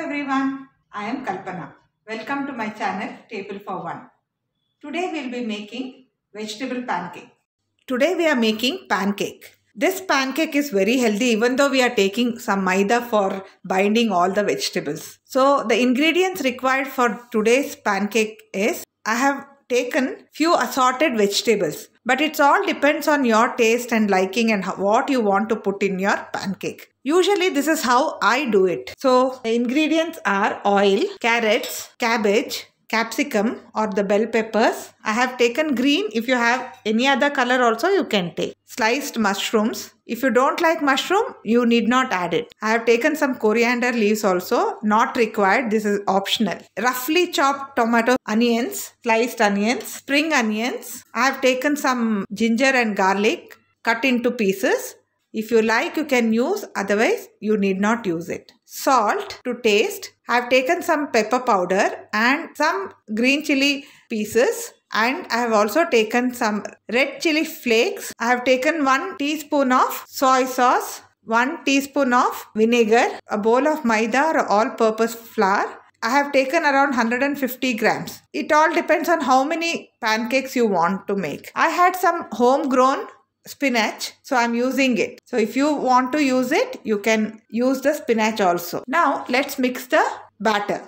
everyone, I am Kalpana. Welcome to my channel Table for One. Today we will be making vegetable pancake. Today we are making pancake. This pancake is very healthy even though we are taking some maida for binding all the vegetables. So the ingredients required for today's pancake is I have taken few assorted vegetables, but it all depends on your taste and liking and what you want to put in your pancake. Usually this is how I do it. So the ingredients are oil, carrots, cabbage, capsicum or the bell peppers. I have taken green. If you have any other color also you can take. Sliced mushrooms. If you don't like mushroom, you need not add it. I have taken some coriander leaves also. Not required. This is optional. Roughly chopped tomato, onions, sliced onions, spring onions. I have taken some ginger and garlic cut into pieces. If you like, you can use, otherwise you need not use it. Salt to taste. I have taken some pepper powder and some green chili pieces, and I have also taken some red chili flakes. I have taken 1 teaspoon of soy sauce, 1 teaspoon of vinegar, a bowl of maida or all-purpose flour. I have taken around 150 grams. It all depends on how many pancakes you want to make. I had some homegrown spinach, so I'm using it. So if you want to use it, you can use the spinach also. Now let's mix the batter.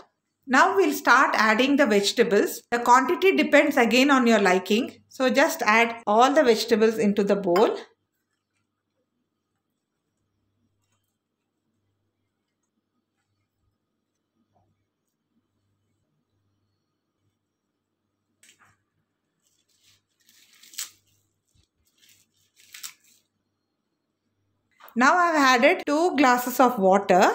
Now we'll start adding the vegetables. The quantity depends again on your liking. So just add all the vegetables into the bowl. Now I have added 2 glasses of water.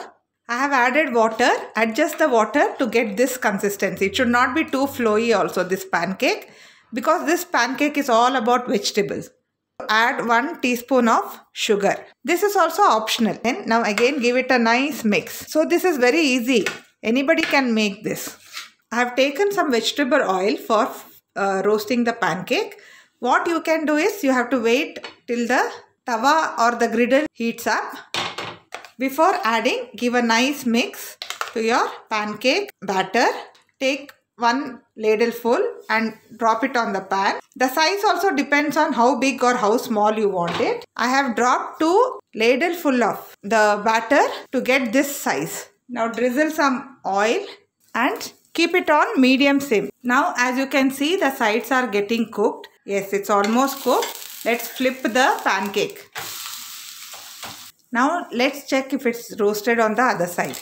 I have added water. Adjust the water to get this consistency. It should not be too flowy also, this pancake, because this pancake is all about vegetables. Add 1 teaspoon of sugar. This is also optional. And now again give it a nice mix. So this is very easy. Anybody can make this. I have taken some vegetable oil for roasting the pancake. What you can do is you have to wait till the tawa or the griddle heats up. Before adding, give a nice mix to your pancake batter. Take 1 ladleful and drop it on the pan. The size also depends on how big or how small you want it. I have dropped 2 ladleful of the batter to get this size. Now drizzle some oil and keep it on medium flame. Now as you can see, the sides are getting cooked. Yes, it's almost cooked. Let's flip the pancake. Now let's check if it's roasted on the other side.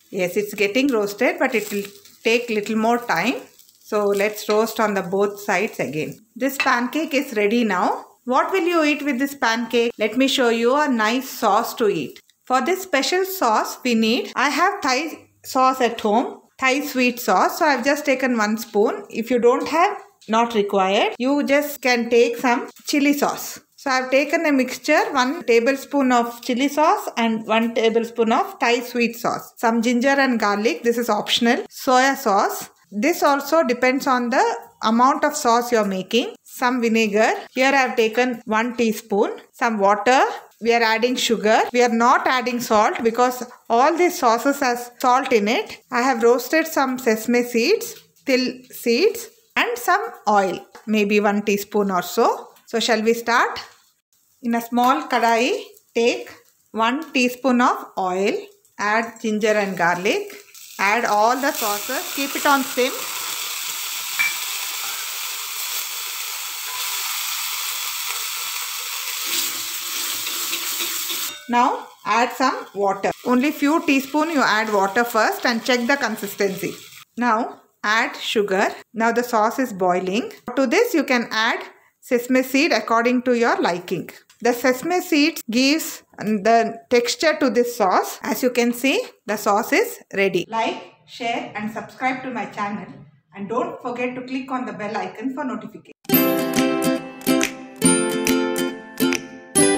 Yes, it's getting roasted, but it will take little more time. So let's roast on the both sides again. This pancake is ready now. What will you eat with this pancake? Let me show you a nice sauce to eat. For this special sauce we need, I have Thai sauce at home, Thai sweet sauce. So I've just taken 1 spoon. If you don't have, not required. You just can take some chili sauce. So I have taken a mixture, 1 tablespoon of chili sauce and 1 tablespoon of Thai sweet sauce. Some ginger and garlic, this is optional. Soya sauce. This also depends on the amount of sauce you are making. Some vinegar. Here I have taken 1 teaspoon. Some water. We are adding sugar. We are not adding salt because all these sauces has salt in it. I have roasted some sesame seeds, till seeds, and some oil, maybe 1 teaspoon or so. So shall we start? In a small kadai, take 1 teaspoon of oil, add ginger and garlic, add all the sauces, keep it on sim. Now add some water. Only few teaspoon you add water first and check the consistency. Now add sugar. Now the sauce is boiling. To this you can add sesame seed according to your liking. The sesame seeds gives the texture to this sauce. As you can see, the sauce is ready. Like, share and subscribe to my channel, and don't forget to click on the bell icon for notifications.